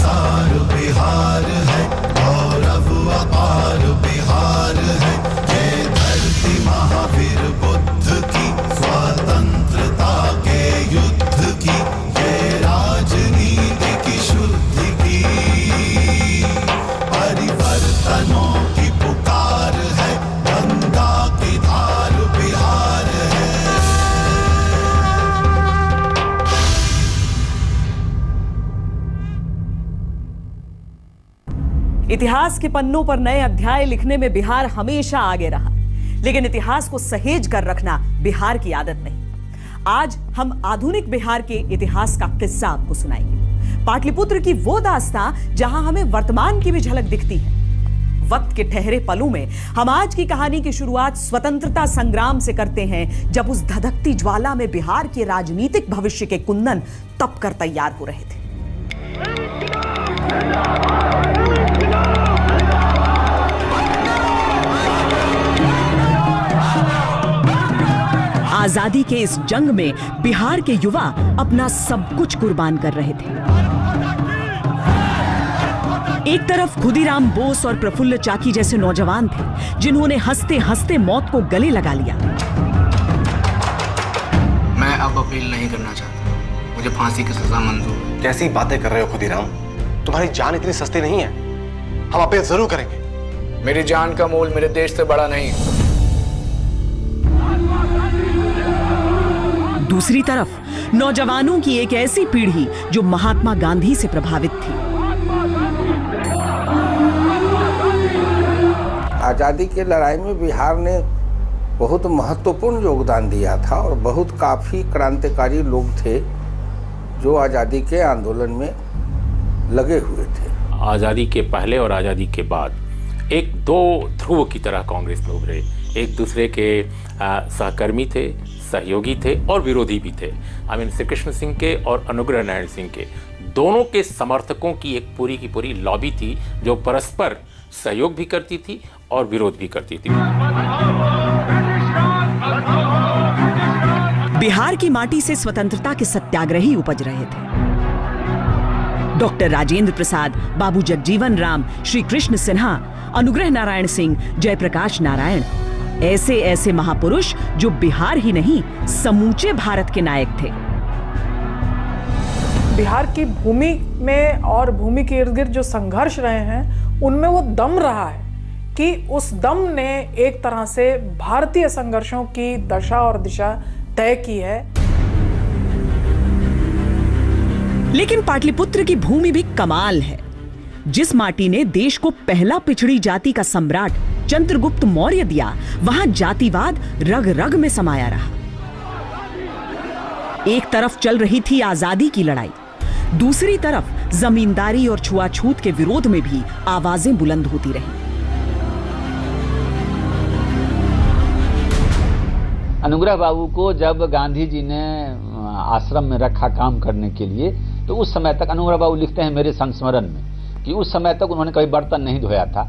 संसार बिहार है, गौरव अपार बिहार है। ये धरती महावीर बुद्ध की, स्वतंत्रता के युद्ध की, ये राजनीति की शुद्धि की, परिवर्तनों की पुकार है, गंगा की धार बिहार है। इतिहास के पन्नों पर नए अध्याय लिखने में बिहार हमेशा आगे रहा, लेकिन इतिहास को सहेज कर रखना बिहार की आदत नहीं। आज हम आधुनिक बिहार के इतिहास का किस्सा आपको सुनाएंगे। पाटलिपुत्र की वो दास्तां जहां हमें वर्तमान की भी झलक दिखती है। वक्त के ठहरे पलों में हम आज की कहानी की शुरुआत स्वतंत्रता संग्राम से करते हैं, जब उस धधकती ज्वाला में बिहार के राजनीतिक भविष्य के कुंदन तप कर तैयार हो रहे थे। आजादी के इस जंग में बिहार के युवा अपना सब कुछ कुर्बान कर रहे थे। एक तरफ खुदीराम बोस और प्रफुल्ल चाकी जैसे नौजवान थे, जिन्होंने हंसते हंसते मौत को गले लगा लिया। मैं अब अपील नहीं करना चाहता, मुझे फांसी की सजा मंजूर है। कैसी बातें कर रहे हो खुदीराम, तुम्हारी जान इतनी सस्ती नहीं है। हम अपील जरूर करेंगे। मेरी जान का मोल मेरे देश से बड़ा नहीं। दूसरी तरफ नौजवानों की एक ऐसी पीढ़ी जो महात्मा गांधी से प्रभावित थी। आजादी की लड़ाई में बिहार ने बहुत महत्वपूर्ण योगदान दिया था और बहुत काफी क्रांतिकारी लोग थे जो आजादी के आंदोलन में लगे हुए थे। आजादी के पहले और आजादी के बाद एक दो ध्रुव की तरह कांग्रेस में उभरे। एक दूसरे के सहकर्मी थे, सहयोगी थे और विरोधी भी थे। श्री कृष्ण सिंह के और अनुग्रह नारायण सिंह के दोनों के समर्थकों की एक पूरी की पूरी लॉबी थी, जो परस्पर सहयोग भी करती थी और विरोध भी करती थी। बिहार की माटी से स्वतंत्रता के सत्याग्रही उपज रहे थे। डॉक्टर राजेंद्र प्रसाद, बाबू जगजीवन राम, श्री कृष्ण सिन्हा, अनुग्रह नारायण सिंह, जयप्रकाश नारायण, ऐसे ऐसे महापुरुष जो बिहार ही नहीं समूचे भारत के नायक थे। बिहार की भूमि में और भूमि के इर्द गिर्द जो संघर्ष रहे हैं, उनमें वो दम रहा है कि उस दम ने एक तरह से भारतीय संघर्षों की दशा और दिशा तय की है। लेकिन पाटलिपुत्र की भूमि भी कमाल है। जिस माटी ने देश को पहला पिछड़ी जाति का सम्राट चंद्रगुप्त मौर्य दिया, वहां जातिवाद रग रग में समाया रहा। एक तरफ चल रही थी आजादी की लड़ाई, दूसरी तरफ जमींदारी और छुआछूत के विरोध में भी आवाजें बुलंद होती रहीं। अनुग्रह बाबू को जब गांधी जी ने आश्रम में रखा काम करने के लिए, तो उस समय तक अनुग्रह बाबू लिखते हैं मेरे संस्मरण में कि उस समय तक उन्होंने कभी बर्तन नहीं धोया था।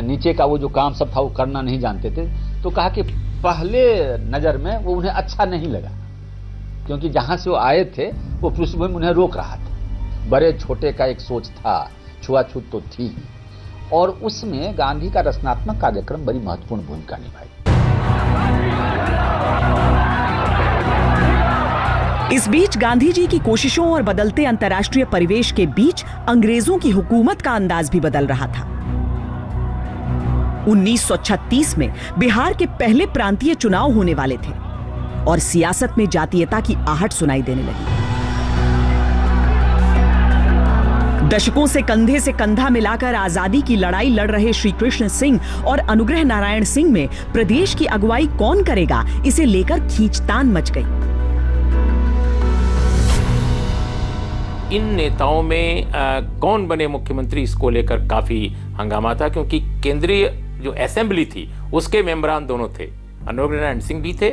नीचे का वो जो काम सब था वो करना नहीं जानते थे। तो कहा कि पहले नज़र में वो उन्हें अच्छा नहीं लगा, क्योंकि जहाँ से वो आए थे वो पृष्ठभूमि उन्हें रोक रहा था। बड़े छोटे का एक सोच था, छुआछूत तो थी, और उसमें गांधी का रचनात्मक कार्यक्रम बड़ी महत्वपूर्ण भूमिका निभाई। इस बीच गांधी जी की कोशिशों और बदलते अंतर्राष्ट्रीय परिवेश के बीच अंग्रेजों की हुकूमत का अंदाज भी बदल रहा था। 1936 में बिहार के पहले प्रांतीय चुनाव होने वाले थे और सियासत में जातीयता की आहट सुनाई देने लगी। दशकों से कंधे से कंधा मिलाकर आजादी की लड़ाई लड़ रहे श्री कृष्ण सिंह और अनुग्रह नारायण सिंह में प्रदेश की अगुवाई कौन करेगा, इसे लेकर खींचतान मच गई। इन नेताओं में कौन बने मुख्यमंत्री, इसको लेकर काफी हंगामा था, क्योंकि केंद्रीय जो असेंबली थी उसके मेंबरान दोनों थे। अनुग्रह नारायण सिंह भी थे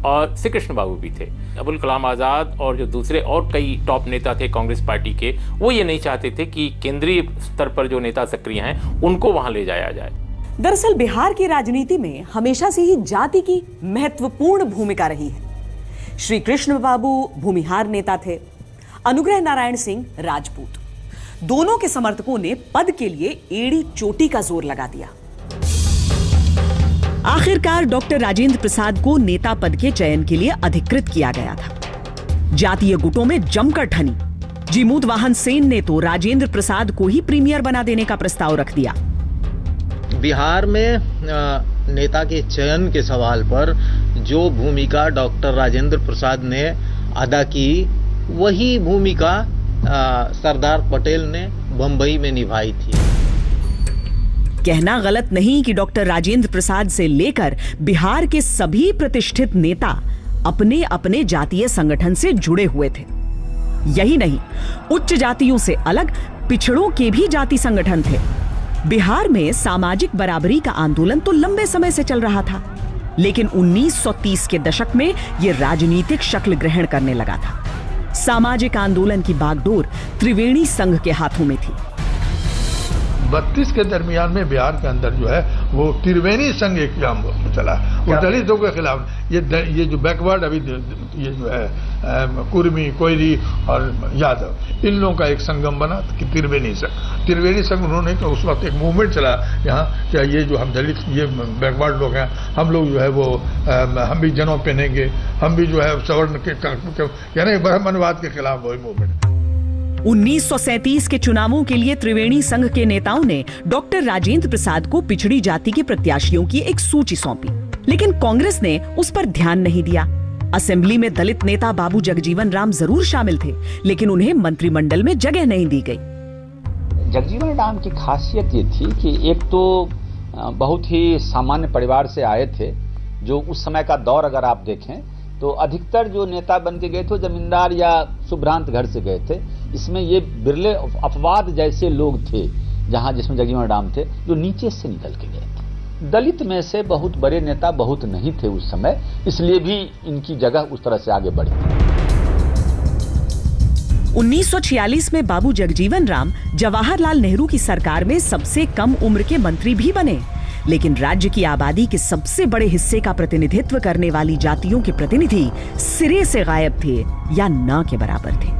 और श्री कृष्ण बाबू भी थे। अबुल कलाम आजाद और जो दूसरे और कई टॉप नेता थे कांग्रेस पार्टी के, वो ये नहीं चाहते थे कि केंद्रीय स्तर पर जो नेता सक्रिय हैं उनको वहां ले जाया जाए। दरअसल बिहार की राजनीति में हमेशा से ही जाति की महत्वपूर्ण भूमिका रही है। श्री कृष्ण बाबू भूमिहार नेता थे, अनुग्रह नारायण सिंह राजपूत। दोनों के समर्थकों ने पद के लिए एड़ी चोटी का जोर लगा दिया। आखिरकार डॉक्टर राजेंद्र प्रसाद को नेता पद के चयन के लिए अधिकृत किया गया था। जातीय गुटों में जमकर ठनी जीमूत वाहन सेन ने तो राजेंद्र प्रसाद को ही प्रीमियर बना देने का प्रस्ताव रख दिया। बिहार में नेता के चयन के सवाल पर जो भूमिका डॉक्टर राजेंद्र प्रसाद ने अदा की, वही भूमिका सरदार पटेल ने बंबई में निभाई थी। कहना गलत नहीं कि डॉक्टर राजेंद्र प्रसाद से लेकर बिहार के सभी प्रतिष्ठित नेता अपने अपने जातीय संगठन से जुड़े हुए थे। यही नहीं, उच्च जातियों से अलग पिछड़ों के भी जाति संगठन थे। बिहार में सामाजिक बराबरी का आंदोलन तो लंबे समय से चल रहा था, लेकिन 1930 के दशक में यह राजनीतिक शक्ल ग्रहण करने लगा था। सामाजिक आंदोलन की बागडोर त्रिवेणी संघ के हाथों में थी। 32 के दरमियान में बिहार के अंदर जो है वो त्रिवेणी संघ एक काम चला, वो दलितों के खिलाफ। ये जो बैकवर्ड अभी ये जो है कुर्मी, कोयरी और यादव, इन लोगों का एक संगम बना कि त्रिवेणी संघ। त्रिवेणी संघ उन्होंने उस वक्त एक मूवमेंट चला यहाँ कि ये जो हम दलित, ये बैकवर्ड लोग हैं, हम लोग जो है वो हम भी जनेऊ पहनेंगे, हम भी जो है सवर्ण के यानी ब्राह्मणवाद के खिलाफ वही मूवमेंट। 1937 के चुनावों के लिए त्रिवेणी संघ के नेताओं ने डॉक्टर राजेंद्र प्रसाद को पिछड़ी जाति के प्रत्याशियों की एक सूची सौंपी, लेकिन कांग्रेस ने उस पर ध्यान नहीं दिया। असेंबली में दलित नेता बाबू जगजीवन राम जरूर शामिल थे, लेकिन उन्हें मंत्रिमंडल में जगह नहीं दी गई। जगजीवन राम की खासियत ये थी कि एक तो बहुत ही सामान्य परिवार से आए थे। जो उस समय का दौर अगर आप देखें तो अधिकतर जो नेता बन के गए थे जमींदार या सुभ्रांत घर से गए थे। इसमें ये बिरले अपवाद जैसे लोग थे जहां जिसमें जगजीवन राम थे, जो नीचे से निकल के गए थे। दलित में से बहुत बड़े नेता बहुत नहीं थे उस समय, इसलिए भी इनकी जगह उस तरह से आगे बढ़ी। 1946 में बाबू जगजीवन राम जवाहरलाल नेहरू की सरकार में सबसे कम उम्र के मंत्री भी बने, लेकिन राज्य की आबादी के सबसे बड़े हिस्से का प्रतिनिधित्व करने वाली जातियों के प्रतिनिधि सिरे से गायब थे या न के बराबर थे।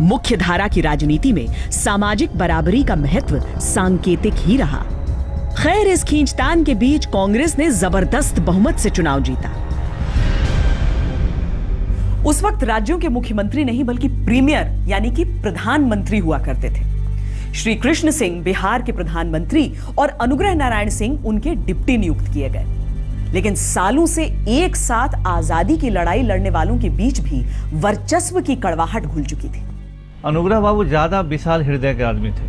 मुख्य धारा की राजनीति में सामाजिक बराबरी का महत्व सांकेतिक ही रहा। खैर, इस खींचतान के बीच कांग्रेस ने जबरदस्त बहुमत से चुनाव जीता। उस वक्त राज्यों के मुख्यमंत्री नहीं बल्कि प्रीमियर यानी कि प्रधानमंत्री हुआ करते थे। श्री कृष्ण सिंह बिहार के प्रधानमंत्री और अनुग्रह नारायण सिंह उनके डिप्टी नियुक्त किए गए। लेकिन सालों से एक साथ आजादी की लड़ाई लड़ने वालों के बीच भी वर्चस्व की कड़वाहट घुल चुकी थी। अनुग्रह बाबू ज़्यादा विशाल हृदय के आदमी थे।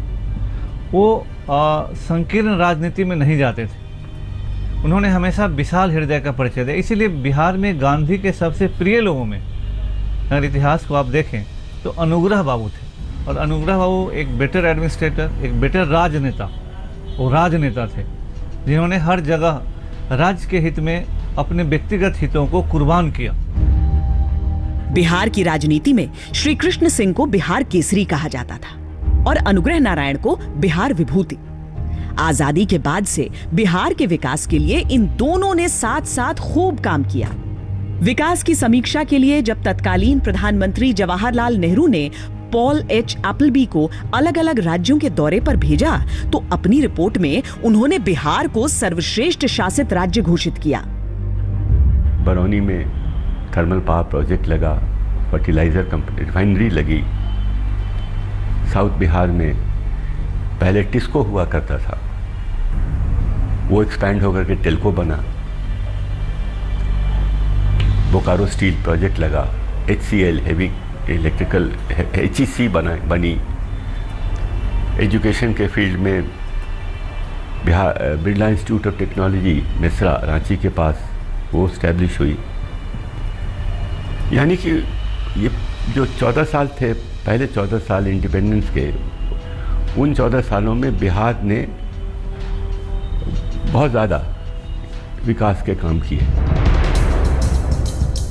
वो संकीर्ण राजनीति में नहीं जाते थे। उन्होंने हमेशा विशाल हृदय का परिचय दिया। इसीलिए बिहार में गांधी के सबसे प्रिय लोगों में अगर इतिहास को आप देखें तो अनुग्रह बाबू थे। और अनुग्रह बाबू एक बेटर एडमिनिस्ट्रेटर, एक बेटर राजनेता, वो राजनेता थे जिन्होंने हर जगह राज्य के हित में अपने व्यक्तिगत हितों को कुर्बान किया। बिहार की राजनीति में श्री कृष्ण सिंह को बिहार केसरी कहा जाता था और अनुग्रह नारायण को बिहार विभूति। आजादी के बाद से बिहार के विकास के लिए इन दोनों ने साथ साथ खूब काम किया। विकास की समीक्षा के लिए जब तत्कालीन प्रधानमंत्री जवाहरलाल नेहरू ने पॉल एच एप्पलबी को अलग अलग राज्यों के दौरे पर भेजा तो अपनी रिपोर्ट में उन्होंने बिहार को सर्वश्रेष्ठ शासित राज्य घोषित किया। बरौनी में थर्मल पावर प्रोजेक्ट लगा, फर्टिलाइजर कंपनी रिफाइनरी लगी। साउथ बिहार में पहले टिस्को हुआ करता था, वो एक्सपैंड होकर के टेल्को बना। बोकारो स्टील प्रोजेक्ट लगा, HCL हेवी इलेक्ट्रिकल HEC बनी। एजुकेशन के फील्ड में Bihar Birla institute of technology Mishra Ranchi के पास वो स्टैब्लिश हुई। यानी कि ये जो 14 साल थे, पहले 14 साल इंडिपेंडेंस के, उन 14 सालों में बिहार ने बहुत ज़्यादा विकास के काम किए।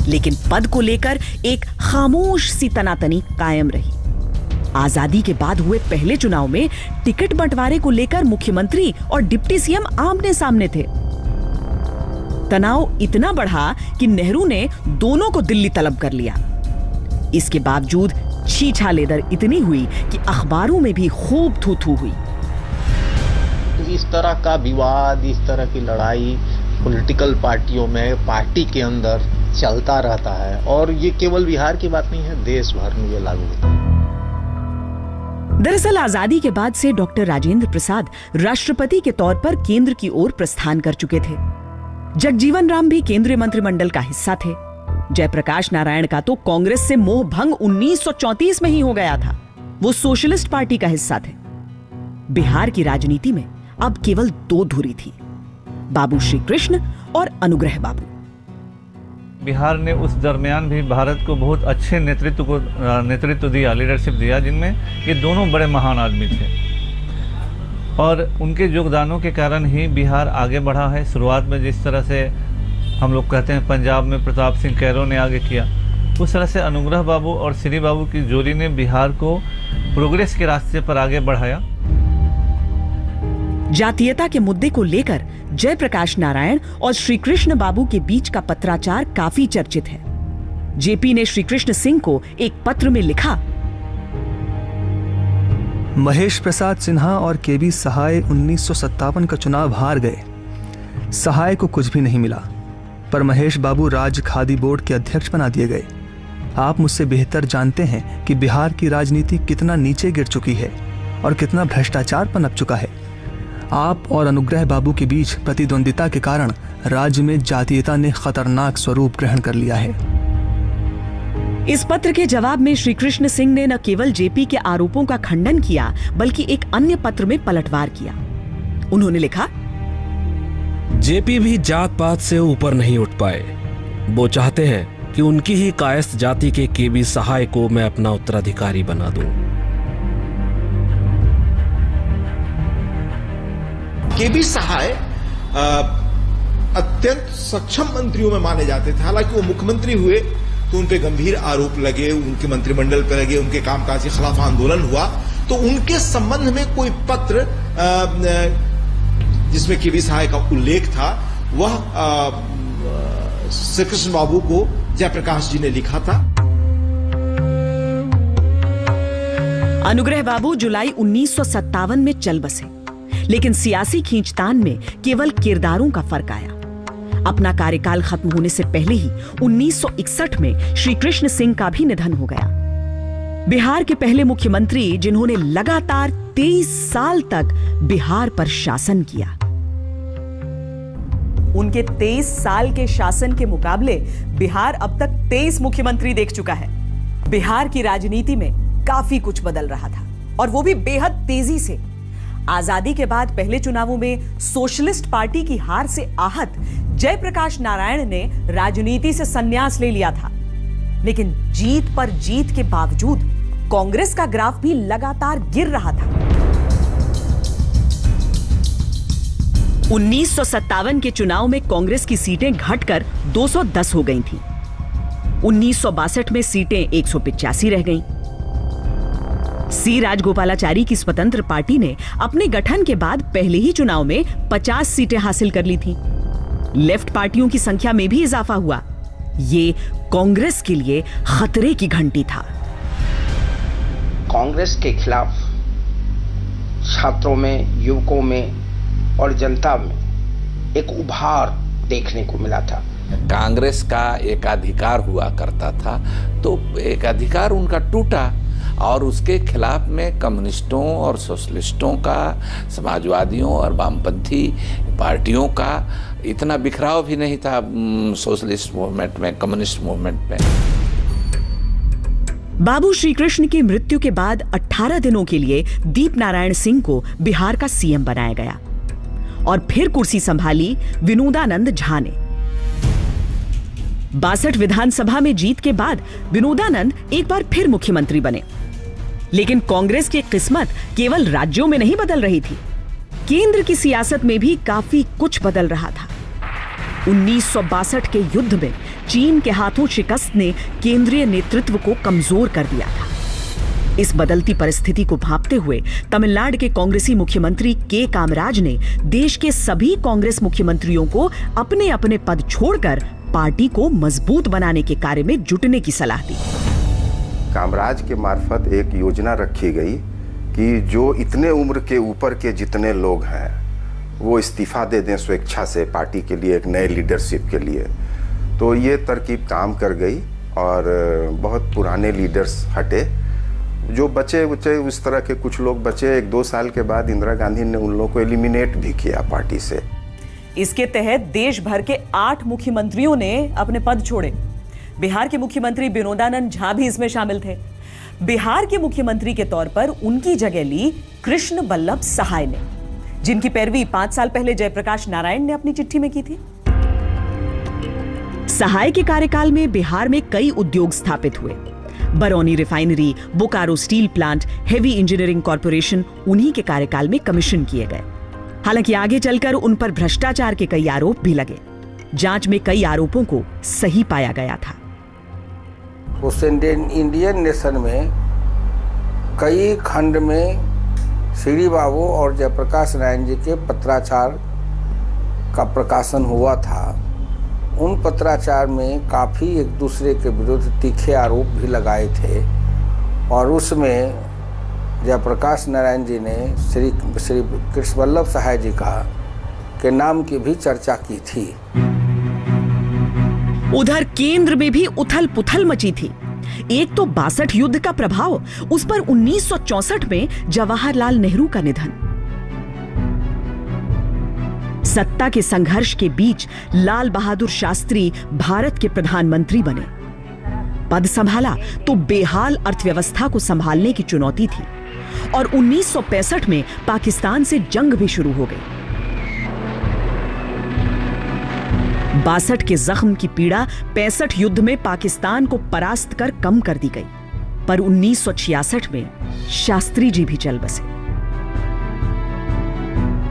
लेकिन पद को लेकर एक खामोश सी तनातनी कायम रही। आजादी के बाद हुए पहले चुनाव में टिकट बंटवारे को लेकर मुख्यमंत्री और डिप्टी सीएम आमने सामने थे। तनाव इतना बढ़ा कि नेहरू ने दोनों को दिल्ली तलब कर लिया। इसके बावजूद छीछालेदर इतनी हुई कि अखबारों में भी खूब थू-थू हुई। इस तरह का विवाद, इस तरह की लड़ाई पॉलिटिकल पार्टियों में, पार्टी के अंदर चलता रहता है और ये केवल बिहार की बात नहीं है, देश भर में ये लागू होता है। दरअसल आजादी के बाद से डॉक्टर राजेंद्र प्रसाद राष्ट्रपति के तौर पर केंद्र की ओर प्रस्थान कर चुके थे। जगजीवन राम भी केंद्रीय मंत्रिमंडल का हिस्सा थे। जयप्रकाश नारायण का तो कांग्रेस से मोह भंग 1934 में ही हो गया था। वो सोशलिस्ट पार्टी का हिस्सा थे। बिहार की राजनीति में अब केवल दो धुरी थी, बाबू श्री कृष्ण और अनुग्रह बाबू। बिहार ने उस दरमियान भी भारत को बहुत अच्छे नेतृत्व दिया, लीडरशिप दिया, जिनमें ये दोनों बड़े महान आदमी थे और उनके योगदानों के कारण ही बिहार आगे बढ़ा है। शुरुआत में जिस तरह से हम लोग कहते हैं पंजाब में प्रताप सिंह कैरो ने आगे किया, उस तरह से अनुग्रह बाबू और श्री बाबू की जोड़ी ने बिहार को प्रोग्रेस के रास्ते पर आगे बढ़ाया। जातीयता के मुद्दे को लेकर जयप्रकाश नारायण और श्री कृष्ण बाबू के बीच का पत्राचार काफी चर्चित है। जेपी ने श्री कृष्ण सिंह को एक पत्र में लिखा, महेश प्रसाद सिन्हा और केबी सहाय 1957 का चुनाव हार गए। सहाय को कुछ भी नहीं मिला, पर महेश बाबू राज्य खादी बोर्ड के अध्यक्ष बना दिए गए। आप मुझसे बेहतर जानते हैं कि बिहार की राजनीति कितना नीचे गिर चुकी है और कितना भ्रष्टाचार पनप चुका है। आप और अनुग्रह बाबू के बीच प्रतिद्वंदिता के कारण राज्य में जातीयता ने खतरनाक स्वरूप ग्रहण कर लिया है। इस पत्र के जवाब में श्री कृष्ण सिंह ने न केवल जेपी के आरोपों का खंडन किया, बल्कि एक अन्य पत्र में पलटवार किया। उन्होंने लिखा, जेपी भी जात पात से ऊपर नहीं उठ पाए। वो चाहते हैं कि उनकी ही कायस्थ जाति के केबी सहाय को मैं अपना उत्तराधिकारी बना दूं। केबी सहाय अत्यंत सक्षम मंत्रियों में माने जाते थे। हालांकि वो मुख्यमंत्री हुए तो उन पे गंभीर आरोप लगे, उनके मंत्रिमंडल पे लगे, उनके कामकाज के खिलाफ आंदोलन हुआ। तो उनके संबंध में कोई पत्र जिसमें केबी सहाय का उल्लेख था, वह श्री कृष्ण बाबू को जयप्रकाश जी ने लिखा था। अनुग्रह बाबू जुलाई 1957 में चल बसे, लेकिन सियासी खींचतान में केवल किरदारों का फर्क आया। अपना कार्यकाल खत्म होने से पहले ही 1961 में श्री कृष्ण सिंह का भी निधन हो गया। बिहार के पहले मुख्यमंत्री जिन्होंने लगातार 23 साल तक बिहार पर शासन किया। उनके 23 साल के शासन के मुकाबले बिहार अब तक 23 मुख्यमंत्री देख चुका है। बिहार की राजनीति में काफी कुछ बदल रहा था, और वो भी बेहद तेजी से। आजादी के बाद पहले चुनावों में सोशलिस्ट पार्टी की हार से आहत जयप्रकाश नारायण ने राजनीति से संन्यास ले लिया था, लेकिन जीत पर जीत के बावजूद कांग्रेस का ग्राफ भी लगातार गिर रहा था। 1957 के चुनाव में कांग्रेस की सीटें घटकर 210 हो गई थीं। 1962 में सीटें 185 रह गईं। सी राजगोपालाचारी की स्वतंत्र पार्टी ने अपने गठन के बाद पहले ही चुनाव में 50 सीटें हासिल कर ली थीं। लेफ्ट पार्टियों की संख्या में भी इजाफा हुआ। ये कांग्रेस के लिए खतरे की घंटी था। कांग्रेस के खिलाफ छात्रों में, युवकों में और जनता में एक उभार देखने को मिला था। कांग्रेस का एकाधिकार हुआ करता था, तो एकाधिकार उनका टूटा और उसके खिलाफ में कम्युनिस्टों और सोशलिस्टों का, समाजवादियों और वामपंथी पार्टियों का इतना बिखराव भी नहीं था सोशलिस्ट मूवमेंट में, कम्युनिस्ट मूवमेंट में। बाबू श्री कृष्ण की मृत्यु के बाद 18 दिनों के लिए दीप नारायण सिंह को बिहार का सीएम बनाया गया और फिर कुर्सी संभाली विनोदानंद झा ने। 62 विधानसभा में जीत के बाद विनोदानंद एक बार फिर मुख्यमंत्री बने, लेकिन कांग्रेस की किस्मत केवल राज्यों में नहीं बदल रही थी, केंद्र की सियासत में भी काफी कुछ बदल रहा था। 1962 के युद्ध में चीन के हाथों शिकस्त ने केंद्रीय नेतृत्व को कमजोर कर दिया था। इस बदलती परिस्थिति को भांपते हुए तमिलनाडु के कांग्रेसी मुख्यमंत्री के कामराज ने देश के सभी कांग्रेस मुख्यमंत्रियों को अपने अपने पद छोड़कर पार्टी को मजबूत बनाने के कार्य में जुटने की सलाह दी। कामराज के मार्फत एक योजना रखी गई कि जो इतने उम्र के ऊपर के जितने लोग हैं वो इस्तीफा दे दें स्वेच्छा से पार्टी के लिए, एक नए लीडरशिप के लिए। तो ये तरकीब काम कर गई और बहुत पुराने लीडर्स हटे, जो बचे उस तरह के कुछ लोग बचे। 1-2 साल के बाद इंदिरा गांधी ने उन लोगों को एलिमिनेट भी किया पार्टी से। इसके तहत देश भर के 8 मुख्यमंत्रियों ने अपने पद छोड़े। बिहार के मुख्यमंत्री विनोदानंद झा भी इसमें शामिल थे। बिहार के मुख्यमंत्री के तौर पर उनकी जगह ली कृष्ण बल्लभ सहाय ने, जिनकी पैरवी 5 साल पहले जयप्रकाश नारायण ने अपनी चिट्ठी में की थी। सहाय के कार्यकाल में बिहार में कई उद्योग स्थापित हुए। Barauni refinery, Bokaro steel plant, heavy engineering corporation उन्हीं के कार्यकाल में कमीशन किए गए। हालांकि आगे चलकर उन पर भ्रष्टाचार के कई आरोप भी लगे। जांच में कई आरोपों को सही पाया गया था। उस इंडियन नेशन में कई खंड में श्री बाबू और जयप्रकाश नारायण जी के पत्राचार का प्रकाशन हुआ था। उन पत्राचार में काफ़ी एक दूसरे के विरुद्ध तीखे आरोप भी लगाए थे और उसमें जयप्रकाश नारायण जी ने श्री कृष्ण बल्लभ सहाय जी का के नाम की भी चर्चा की थी। उधर केंद्र में भी उथल पुथल मची थी। एक तो 62 युद्ध का प्रभाव, उस पर 1964 में जवाहरलाल नेहरू का निधन। सत्ता के संघर्ष के बीच लाल बहादुर शास्त्री भारत के प्रधानमंत्री बने। पद संभाला तो बेहाल अर्थव्यवस्था को संभालने की चुनौती थी और 1965 में पाकिस्तान से जंग भी शुरू हो गई। 62 के जख्म की पीड़ा 65 युद्ध में पाकिस्तान को परास्त कर कम कर दी गई, पर 1966 में शास्त्री जी भी चल बसे।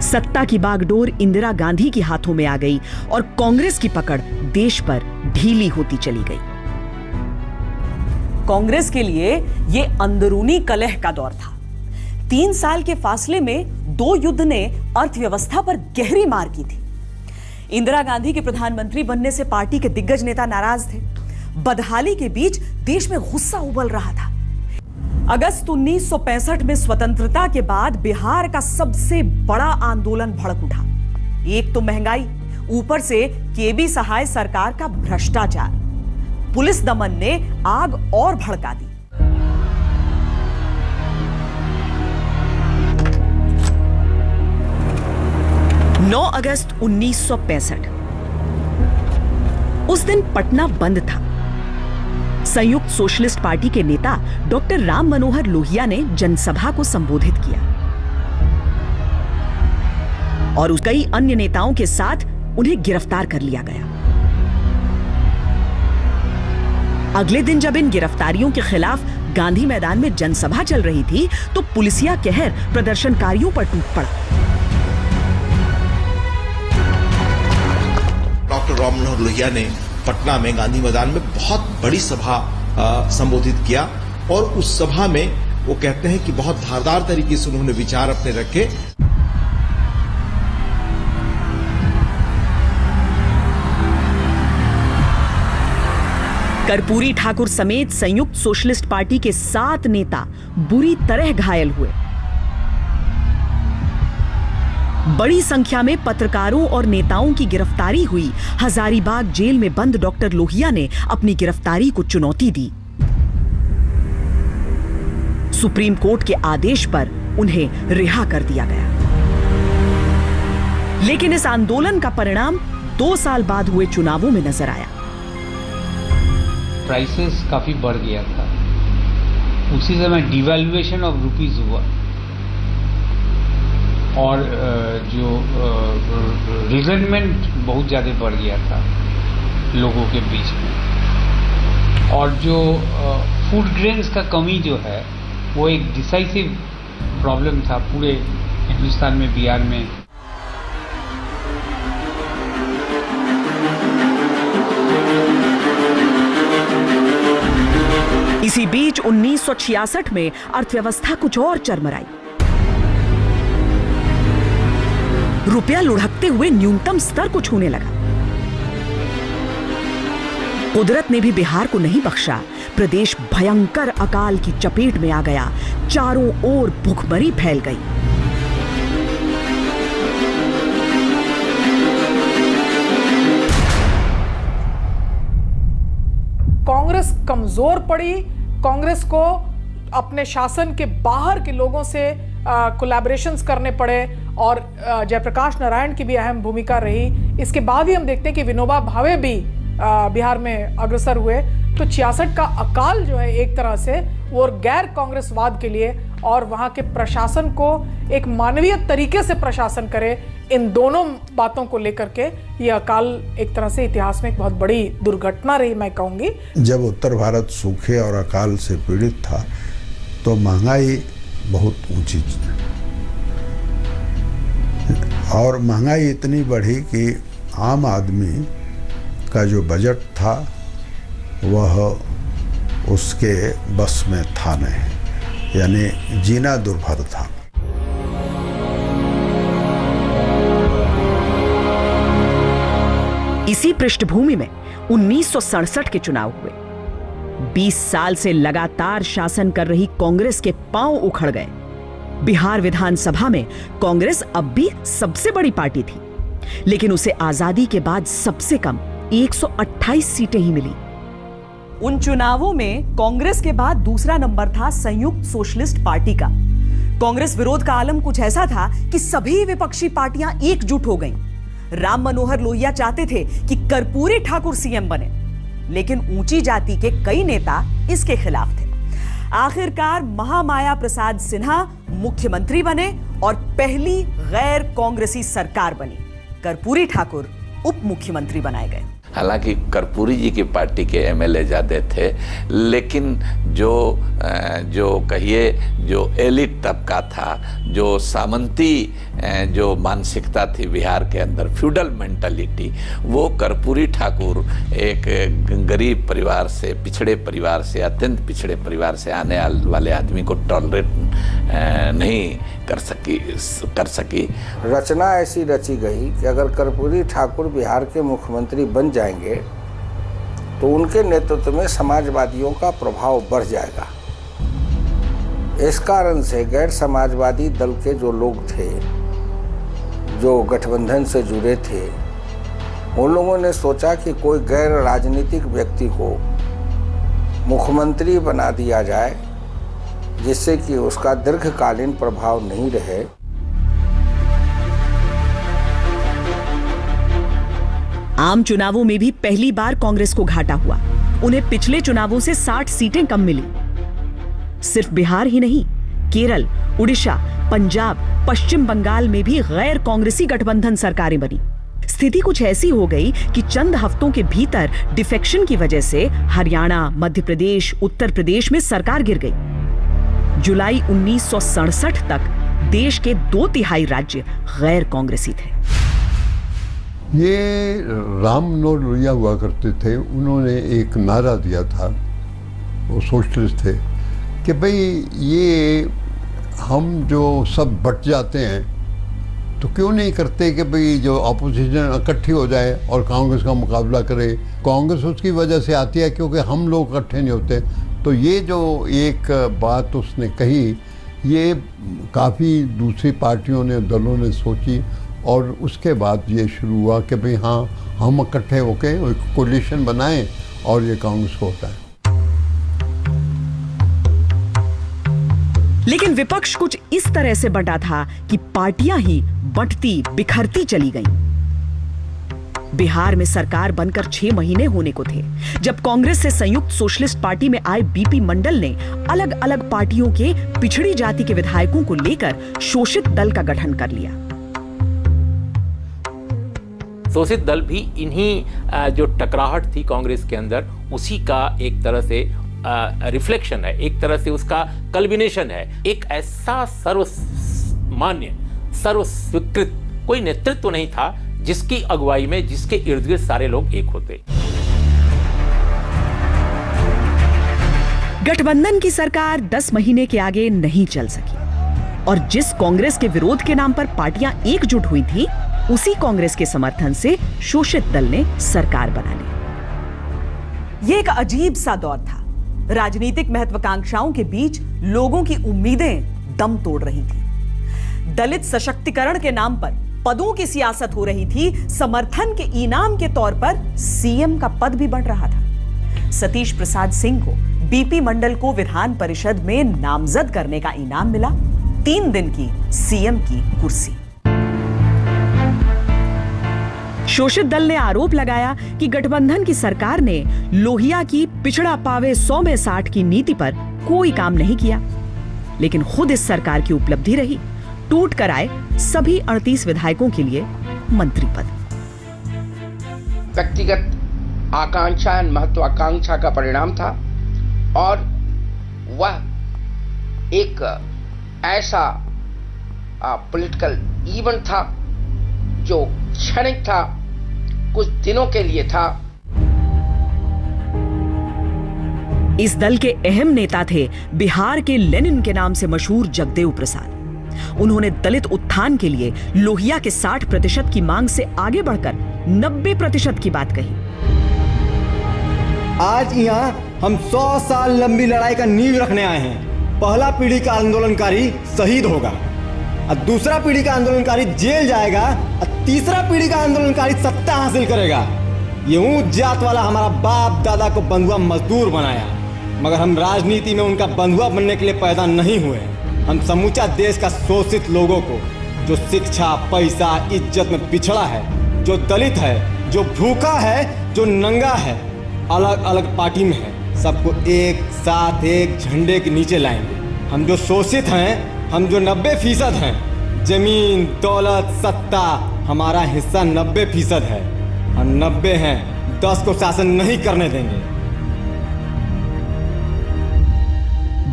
सत्ता की बागडोर इंदिरा गांधी के हाथों में आ गई और कांग्रेस की पकड़ देश पर ढीली होती चली गई। कांग्रेस के लिए यह अंदरूनी कलह का दौर था। 3 साल के फासले में 2 युद्ध ने अर्थव्यवस्था पर गहरी मार की थी। इंदिरा गांधी के प्रधानमंत्री बनने से पार्टी के दिग्गज नेता नाराज थे। बदहाली के बीच देश में गुस्सा उबल रहा था। अगस्त 1965 में स्वतंत्रता के बाद बिहार का सबसे बड़ा आंदोलन भड़क उठा। एक तो महंगाई, ऊपर से केबी सहाय सरकार का भ्रष्टाचार। पुलिस दमन ने आग और भड़का दी। नौ अगस्त 1965 उस दिन पटना बंद था। संयुक्त सोशलिस्ट पार्टी के नेता डॉक्टर राम मनोहर लोहिया ने जनसभा को संबोधित किया और कई अन्य नेताओं के साथ उन्हें गिरफ्तार कर लिया गया। अगले दिन जब इन गिरफ्तारियों के खिलाफ गांधी मैदान में जनसभा चल रही थी तो पुलिसिया कहर प्रदर्शनकारियों पर टूट पड़ा। डॉक्टर राम मनोहर लोहिया ने पटना में गांधी मैदान में बहुत बड़ी सभा संबोधित किया और उस सभा में वो कहते हैं कि बहुत धारदार तरीके से उन्होंने विचार अपने रखे। कर्पूरी ठाकुर समेत संयुक्त सोशलिस्ट पार्टी के 7 नेता बुरी तरह घायल हुए। बड़ी संख्या में पत्रकारों और नेताओं की गिरफ्तारी हुई। हजारीबाग जेल में बंद डॉक्टर लोहिया ने अपनी गिरफ्तारी को चुनौती दी। सुप्रीम कोर्ट के आदेश पर उन्हें रिहा कर दिया गया। लेकिन इस आंदोलन का परिणाम 2 साल बाद हुए चुनावों में नजर आया। प्राइसेस काफी बढ़ गया था। उसी समय डिवैल्यूएशन ऑफ रुपीज हुआ और जो रिजनमेंट बहुत ज़्यादा बढ़ गया था लोगों के बीच में। और जो फूड ग्रेन्स का कमी जो है वो एक डिसाइसिव प्रॉब्लम था पूरे हिंदुस्तान में, बिहार में। इसी बीच 1966 में अर्थव्यवस्था कुछ और चरमराई। रुपया लुढ़कते हुए न्यूनतम स्तर को छूने लगा। कुदरत ने भी बिहार को नहीं बख्शा। प्रदेश भयंकर अकाल की चपेट में आ गया। चारों ओर भुखमरी फैल गई। कांग्रेस कमजोर पड़ी। कांग्रेस को अपने शासन के बाहर के लोगों से कोलैबोरेशंस करने पड़े और जयप्रकाश नारायण की भी अहम भूमिका रही। इसके बाद ही हम देखते हैं कि विनोबा भावे भी बिहार में अग्रसर हुए। तो 66 का अकाल जो है एक तरह से वो गैर कांग्रेसवाद के लिए और वहां के प्रशासन को एक मानवीय तरीके से प्रशासन करे, इन दोनों बातों को लेकर के ये अकाल एक तरह से इतिहास में एक बहुत बड़ी दुर्घटना रही, मैं कहूंगी। जब उत्तर भारत सूखे और अकाल से पीड़ित था तो महंगाई बहुत ऊंची और महंगाई इतनी बढ़ी कि आम आदमी का जो बजट था वह उसके बस में था नहीं, यानी जीना दुर्भर था। इसी पृष्ठभूमि में 1967 के चुनाव हुए। 20 साल से लगातार शासन कर रही कांग्रेस के पांव उखड़ गए। बिहार विधानसभा में कांग्रेस अब भी सबसे बड़ी पार्टी थी, लेकिन उसे आजादी के बाद सबसे कम 128 सीटें ही मिली। उन चुनावों में कांग्रेस के बाद दूसरा नंबर था संयुक्त सोशलिस्ट पार्टी का। कांग्रेस विरोध का आलम कुछ ऐसा था कि सभी विपक्षी पार्टियां एकजुट हो गईं। राम मनोहर लोहिया चाहते थे कि कर्पूरी ठाकुर सीएम बने, लेकिन ऊंची जाति के कई नेता इसके खिलाफ थे। आखिरकार महामाया प्रसाद सिन्हा मुख्यमंत्री बने और पहली गैर कांग्रेसी सरकार बनी। कर्पूरी ठाकुर उप मुख्यमंत्री बनाए गए। हालांकि कर्पूरी जी की पार्टी के एमएलए ज़्यादा थे, लेकिन जो कहिए जो एलिट तबका था, जो सामंती जो मानसिकता थी बिहार के अंदर, फ्यूडल मेंटालिटी, वो कर्पूरी ठाकुर एक गरीब परिवार से, पिछड़े परिवार से, अत्यंत पिछड़े परिवार से आने वाले आदमी को टॉलरेट नहीं कर सकी। रचना ऐसी रची गई कि अगर कर्पूरी ठाकुर बिहार के मुख्यमंत्री बन जाएंगे तो उनके नेतृत्व में समाजवादियों का प्रभाव बढ़ जाएगा। इस कारण से गैर समाजवादी दल के जो लोग थे, जो गठबंधन से जुड़े थे, उन लोगों ने सोचा कि कोई गैर राजनीतिक व्यक्ति को मुख्यमंत्री बना दिया जाए, जिससे कि उसका दीर्घकालीन प्रभाव नहीं रहे। आम चुनावों में भी पहली बार कांग्रेस को घाटा हुआ। उन्हें पिछले चुनावों से 60 सीटें कम मिली। सिर्फ बिहार ही नहीं, केरल, उड़ीसा, पंजाब, पश्चिम बंगाल में भी गैर कांग्रेसी गठबंधन सरकारें बनी। स्थिति कुछ ऐसी हो गई कि चंद हफ्तों के भीतर डिफेक्शन की वजह से हरियाणा, मध्य प्रदेश, उत्तर प्रदेश में सरकार गिर गई। जुलाई 1967 तक देश के 2/3 राज्य गैर कांग्रेसी थे। ये राम मनोहर लोहिया हुआ करते थे, उन्होंने एक नारा दिया था, वो सोशलिस्ट थे, कि भाई ये हम जो सब बट जाते हैं तो क्यों नहीं करते कि भाई जो अपोजिशन इकट्ठी हो जाए और कांग्रेस का मुकाबला करे। कांग्रेस उसकी वजह से आती है क्योंकि हम लोग इकट्ठे नहीं होते। तो ये जो एक बात उसने कही, ये काफ़ी दूसरी पार्टियों ने, दलों ने सोची और उसके बाद ये शुरू हुआ कि भाई हाँ, हम इकट्ठे होकर एक कोलिशन बनाएं और ये कांग्रेस को होता है। लेकिन विपक्ष कुछ इस तरह से बंटा था कि पार्टियां ही बंटती बिखरती चली गईं। बिहार में सरकार बनकर 6 महीने होने को थे जब कांग्रेस से संयुक्त सोशलिस्ट पार्टी में आए बीपी मंडल ने अलग अलग पार्टियों के पिछड़ी जाति के विधायकों को लेकर शोषित दल का गठन कर लिया। शोषित दल भी इन्हीं जो टकराहट थी कांग्रेस के अंदर, उसी का एक तरह से रिफ्लेक्शन है, एक तरह से उसका कल्बिनेशन है। एक ऐसा सर्वमान्य, सर्वस्वीकृत कोई नेतृत्व नहीं था जिसकी अगुवाई में, जिसके इर्द गिर्द सारे लोग एक होते। गठबंधन की सरकार 10 महीने के आगे नहीं चल सकी और जिस कांग्रेस के विरोध के नाम पर पार्टियां एकजुट हुई थी, उसी कांग्रेस के समर्थन से शोषित दल ने सरकार बना ली। यह एक अजीब सा दौर था। राजनीतिक महत्वाकांक्षाओं के बीच लोगों की उम्मीदें दम तोड़ रही थी। दलित सशक्तिकरण के नाम पर पदों की सियासत हो रही थी। समर्थन के इनाम के तौर पर सीएम का पद भी बढ़ रहा था। सतीश प्रसाद सिंह को बीपी मंडल को विधान परिषद में नामजद करने का इनाम मिला, 3 दिन की सीएम की कुर्सी। शोषित दल ने आरोप लगाया कि गठबंधन की सरकार ने लोहिया की पिछड़ा पावे 100 में 60 की नीति पर कोई काम नहीं किया, लेकिन खुद इस सरकार की उपलब्धि रही टूट कर आए सभी 38 विधायकों के लिए मंत्री पद। व्यक्तिगत आकांक्षा महत्वाकांक्षा का परिणाम था और वह एक ऐसा पॉलिटिकल इवेंट था जो क्षणिक था, कुछ दिनों के लिए था। इस दल के अहम नेता थे बिहार के लेनिन के नाम से मशहूर जगदेव प्रसाद। उन्होंने दलित उत्थान के लिए लोहिया के 60% की मांग से आगे बढ़कर 90% की बात कही। आज यहाँ हम 100 साल लंबी लड़ाई का नींव रखने आए हैं। पहला पीढ़ी का आंदोलनकारी शहीद होगा और दूसरा पीढ़ी का आंदोलनकारी जेल जाएगा और तीसरा पीढ़ी का आंदोलनकारी सत्ता हासिल करेगा। ये ऊंच जात वाला हमारा बाप दादा को बंधुआ मजदूर बनाया, मगर हम राजनीति में उनका बंधुआ बनने के लिए पैदा नहीं हुए। हम समूचा देश का शोषित लोगों को, जो शिक्षा, पैसा, इज्जत में पिछड़ा है, जो दलित है, जो भूखा है, जो नंगा है, अलग अलग पार्टी में है, सबको एक साथ एक झंडे के नीचे लाएंगे। हम जो शोषित हैं, हम जो 90% हैं, जमीन, दौलत, सत्ता, हमारा हिस्सा 90% है। हम 90 हैं, 10 को शासन नहीं करने देंगे।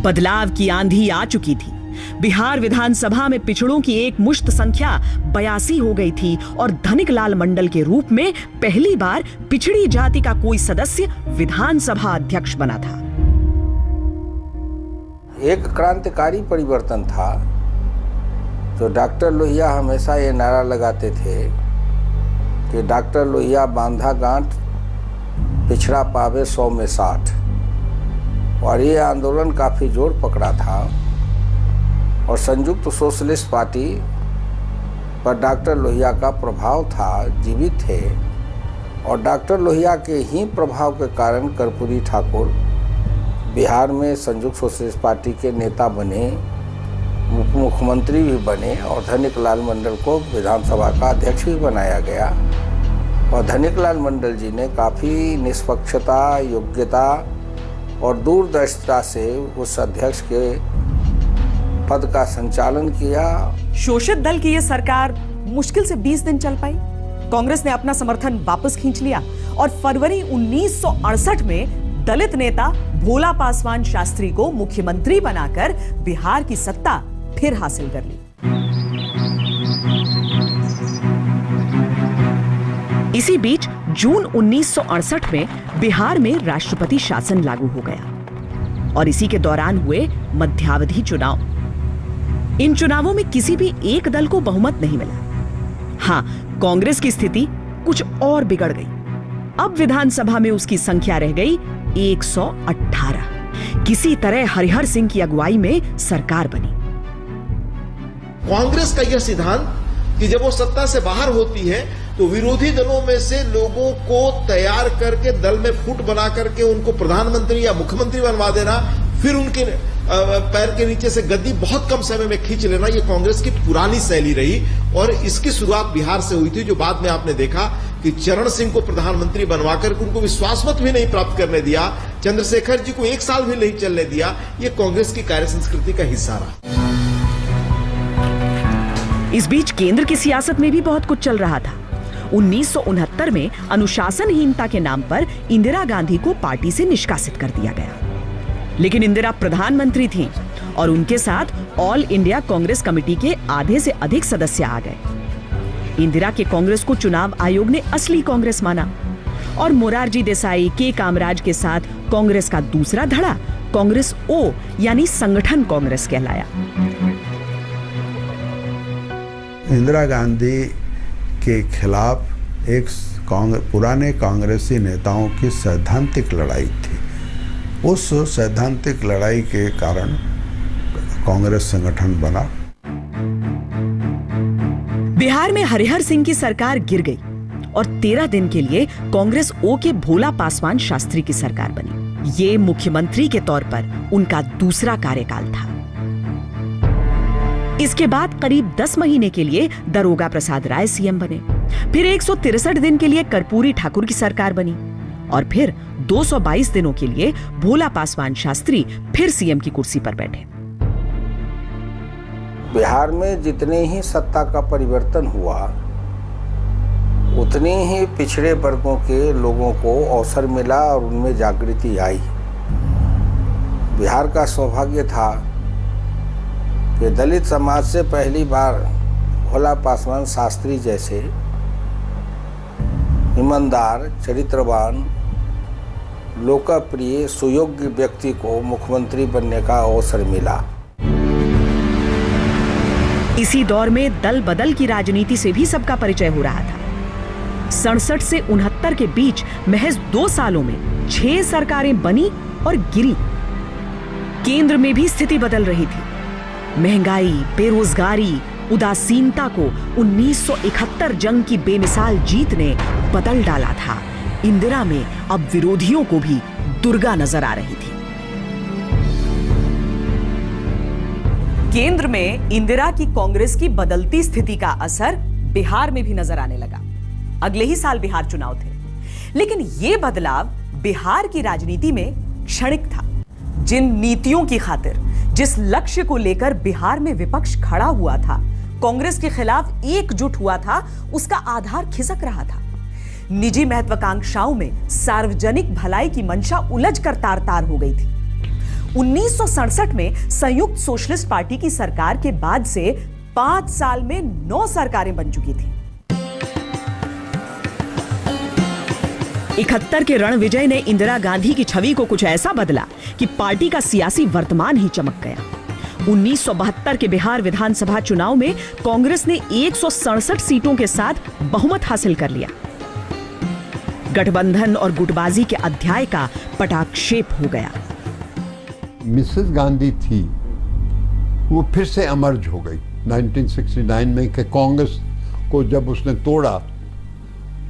बदलाव की आंधी आ चुकी थी। बिहार विधानसभा में पिछड़ों की एक मुश्त संख्या 82 हो गई थी और धनिक लाल मंडल के रूप में पहली बार पिछड़ी जाति का कोई सदस्य विधानसभा अध्यक्ष बना था। एक क्रांतिकारी परिवर्तन था। जो डॉक्टर लोहिया हमेशा ये नारा लगाते थे कि डॉक्टर लोहिया बांधा गांठ पिछड़ा पावे 100 में 60, और ये आंदोलन काफ़ी जोर पकड़ा था और संयुक्त सोशलिस्ट पार्टी पर डॉक्टर लोहिया का प्रभाव था, जीवित थे। और डॉक्टर लोहिया के ही प्रभाव के कारण कर्पूरी ठाकुर बिहार में संयुक्त सोशलिस्ट पार्टी के नेता बने, उप मुख्यमंत्री भी बने और धनिक लाल मंडल को विधानसभा का अध्यक्ष भी बनाया गया। और धनिक लाल मंडल जी ने काफ़ी निष्पक्षता, योग्यता और दूरदर्शिता से उस अध्यक्ष के पद का संचालन किया। शोषित दल की यह सरकार मुश्किल से 20 दिन चल पाई। कांग्रेस ने अपना समर्थन वापस खींच लिया और फरवरी 1968 में दलित नेता भोला पासवान शास्त्री को मुख्यमंत्री बनाकर बिहार की सत्ता फिर हासिल कर ली। इसी बीच जून 1968 में बिहार में राष्ट्रपति शासन लागू हो गया और इसी के दौरान हुए मध्यावधि चुनाव। इन चुनावों में किसी भी एक दल को बहुमत नहीं मिला। हां, कांग्रेस की स्थिति कुछ और बिगड़ गई। अब विधानसभा में उसकी संख्या रह गई 118। किसी तरह हरिहर सिंह की अगुवाई में सरकार बनी। कांग्रेस का यह सिद्धांत कि जब वो सत्ता से बाहर होती है तो विरोधी दलों में से लोगों को तैयार करके दल में फुट बना करके उनको प्रधानमंत्री या मुख्यमंत्री बनवा देना, फिर उनके पैर के नीचे से गद्दी बहुत कम समय में खींच लेना, ये कांग्रेस की पुरानी शैली रही। और इसकी शुरुआत बिहार से हुई थी, जो बाद में आपने देखा कि चरण सिंह को प्रधानमंत्री बनवाकर उनको विश्वास मत भी नहीं प्राप्त करने दिया, चंद्रशेखर जी को 1 साल भी नहीं चलने दिया। ये कांग्रेस की कार्य संस्कृति का हिस्सा रहा। इस बीच केंद्र की सियासत में भी बहुत कुछ चल रहा था। 1969 में अनुशासनहीनता के नाम पर इंदिरा गांधी को पार्टी से निष्कासित कर दिया गया, लेकिन इंदिरा प्रधानमंत्री थीं और उनके साथ ऑल इंडिया कांग्रेस कमेटी के आधे से अधिक सदस्य आ गए। इंदिरा के कांग्रेस को चुनाव आयोग ने असली कांग्रेस माना और मोरारजी देसाई, के कामराज के साथ कांग्रेस का दूसरा धड़ा कांग्रेस ओ यानी संगठन कांग्रेस कहलाया। इंदिरा गांधी के खिलाफ एक पुराने कांग्रेसी नेताओं की सैद्धांतिक लड़ाई थी। उस सैद्धांतिक लड़ाई के कारण कांग्रेस संगठन बना। बिहार में हरिहर सिंह की सरकार गिर गई और 13 दिन के लिए कांग्रेस ओ के भोला पासवान शास्त्री की सरकार बनी। ये मुख्यमंत्री के तौर पर उनका दूसरा कार्यकाल था। इसके बाद करीब 10 महीने के लिए दरोगा प्रसाद राय सीएम बने। फिर 163 दिन के लिए कर्पूरी ठाकुर की सरकार बनी और फिर 222 दिनों के लिए भोला पासवान शास्त्री फिर सीएम की कुर्सी पर बैठे। बिहार में जितने ही सत्ता का परिवर्तन हुआ उतने ही पिछड़े वर्गों के लोगों को अवसर मिला और उनमें जागृति आई। बिहार का सौभाग्य था कि दलित समाज से पहली बार भोला पासवान शास्त्री जैसे ईमानदार, चरित्रवान, लोकप्रिय, सुयोग्य व्यक्ति को मुख्यमंत्री बनने का अवसर मिला। इसी दौर में दल बदल की राजनीति से भी सबका परिचय हो रहा था। 67 से 69 के बीच महज 2 सालों में 6 सरकारें बनी और गिरी। केंद्र में भी स्थिति बदल रही थी। महंगाई, बेरोजगारी, उदासीनता को 1971 जंग की बेमिसाल जीत ने बदल डाला था। इंदिरा में अब विरोधियों को भी दुर्गा नजर आ रही थी। केंद्र में इंदिरा की कांग्रेस की बदलती स्थिति का असर बिहार में भी नजर आने लगा। अगले ही साल बिहार चुनाव थे, लेकिन यह बदलाव बिहार की राजनीति में क्षणिक था। जिन नीतियों की खातिर, जिस लक्ष्य को लेकर बिहार में विपक्ष खड़ा हुआ था, कांग्रेस के खिलाफ एकजुट हुआ था, उसका आधार खिसक रहा था। निजी महत्वाकांक्षाओं में सार्वजनिक भलाई की मंशा उलझ कर तार-तार हो गई थी। 1967 में संयुक्त सोशलिस्ट पार्टी की सरकार के बाद से 5 साल में 9 सरकारें बन चुकी थी। 71 के रण विजय ने इंदिरा गांधी की छवि को कुछ ऐसा बदला कि पार्टी का सियासी वर्तमान ही चमक गया। 1972 के बिहार विधानसभा चुनाव में कांग्रेस ने 167 सीटों के साथ बहुमत हासिल कर लिया। गठबंधन और गुटबाजी के अध्याय का पटाक्षेप हो गया। मिसेस गांधी थी, वो फिर से अमर्ज हो गई 1969 में कि कांग्रेस को जब उसने तोड़ा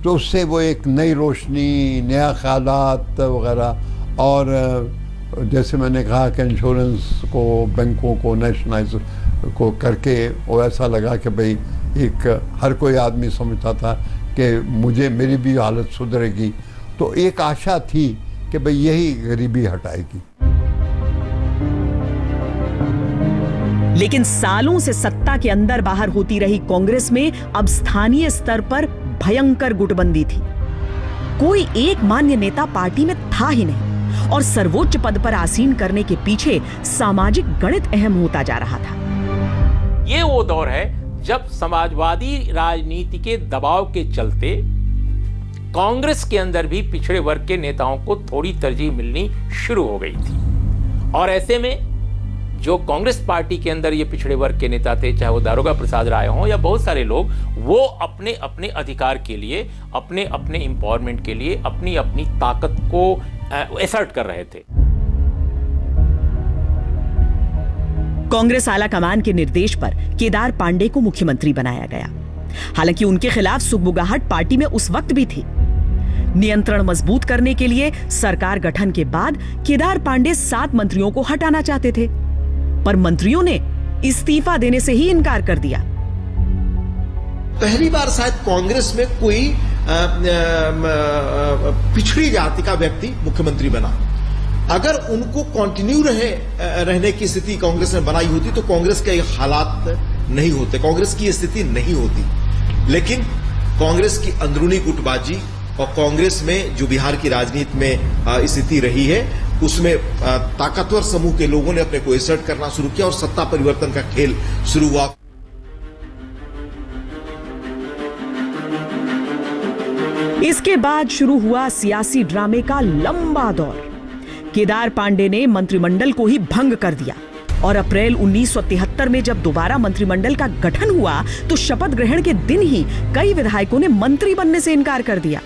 तो उससे वो एक नई रोशनी, नया ख्यालात वगैरह, और जैसे मैंने कहा कि इंश्योरेंस को, बैंकों को नेशनलाइज को करके वो ऐसा लगा कि भाई एक हर कोई आदमी समझता था कि मेरी भी हालत सुधरेगी, तो एक आशा थी कि भाई यही गरीबी हटाएगी। लेकिन सालों से सत्ता के अंदर बाहर होती रही कांग्रेस में अब स्थानीय स्तर पर भयंकर गुटबंदी थी। कोई एक मान्य नेता पार्टी में था ही नहीं और सर्वोच्च पद पर आसीन करने के पीछे सामाजिक गणित अहम होता जा रहा था। ये वो दौर है जब समाजवादी राजनीति के दबाव के चलते कांग्रेस के अंदर भी पिछड़े वर्ग के नेताओं को थोड़ी तरजीह मिलनी शुरू हो गई थी। और ऐसे में जो कांग्रेस पार्टी के अंदर ये पिछड़े वर्ग के नेता थे, चाहे वो दारोगा प्रसाद राय हों या बहुत सारे लोग, वो अपने अपने अधिकार के लिए, अपने अपने एम्पावरमेंट के लिए अपनी अपनी ताकत को एसर्ट कर रहे थे। कांग्रेस आला कमान के निर्देश पर केदार पांडे को मुख्यमंत्री बनाया गया। हालांकि उनके खिलाफ सुगबुगाहट पार्टी में उस वक्त भी थी। नियंत्रण मजबूत करने के लिए सरकार गठन के बाद केदार पांडे 7 मंत्रियों को हटाना चाहते थे, पर मंत्रियों ने इस्तीफा देने से ही इनकार कर दिया। पहली बार शायद कांग्रेस में कोई पिछड़ी जाति का व्यक्ति मुख्यमंत्री बना। अगर उनको कंटिन्यू रहने की स्थिति कांग्रेस में बनाई होती तो कांग्रेस के हालात नहीं होते, कांग्रेस की स्थिति नहीं होती। लेकिन कांग्रेस की अंदरूनी गुटबाजी और कांग्रेस में जो बिहार की राजनीति में स्थिति रही है, उसमें ताकतवर समूह के लोगों ने अपने को एसर्ट करना शुरू किया और सत्ता परिवर्तन का खेल शुरू हुआ। इसके बाद शुरू हुआ सियासी ड्रामे का लंबा दौर। केदार पांडे ने मंत्रिमंडल को ही भंग कर दिया और अप्रैल 1973 में जब दोबारा मंत्रिमंडल का गठन हुआ तो शपथ ग्रहण के दिन ही कई विधायकों ने मंत्री बनने से इनकार कर दिया।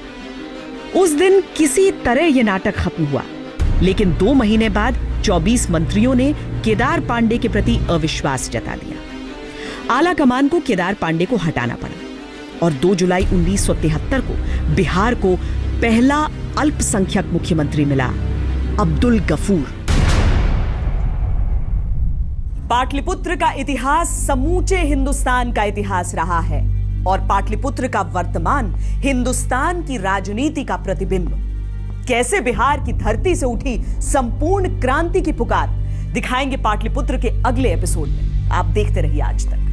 उस दिन किसी तरह यह नाटक खत्म हुआ, लेकिन 2 महीने बाद 24 मंत्रियों ने केदार पांडे के प्रति अविश्वास जता दिया। आला कमान को केदार पांडे को हटाना पड़ा और 2 जुलाई 1973 को बिहार को पहला अल्पसंख्यक मुख्यमंत्री मिला, अब्दुल गफूर। पाटलिपुत्र का इतिहास समूचे हिंदुस्तान का इतिहास रहा है और पाटलिपुत्र का वर्तमान हिंदुस्तान की राजनीति का प्रतिबिंब। कैसे बिहार की धरती से उठी संपूर्ण क्रांति की पुकार दिखाएंगे पाटलिपुत्र के अगले एपिसोड में। आप देखते रहिए आज तक।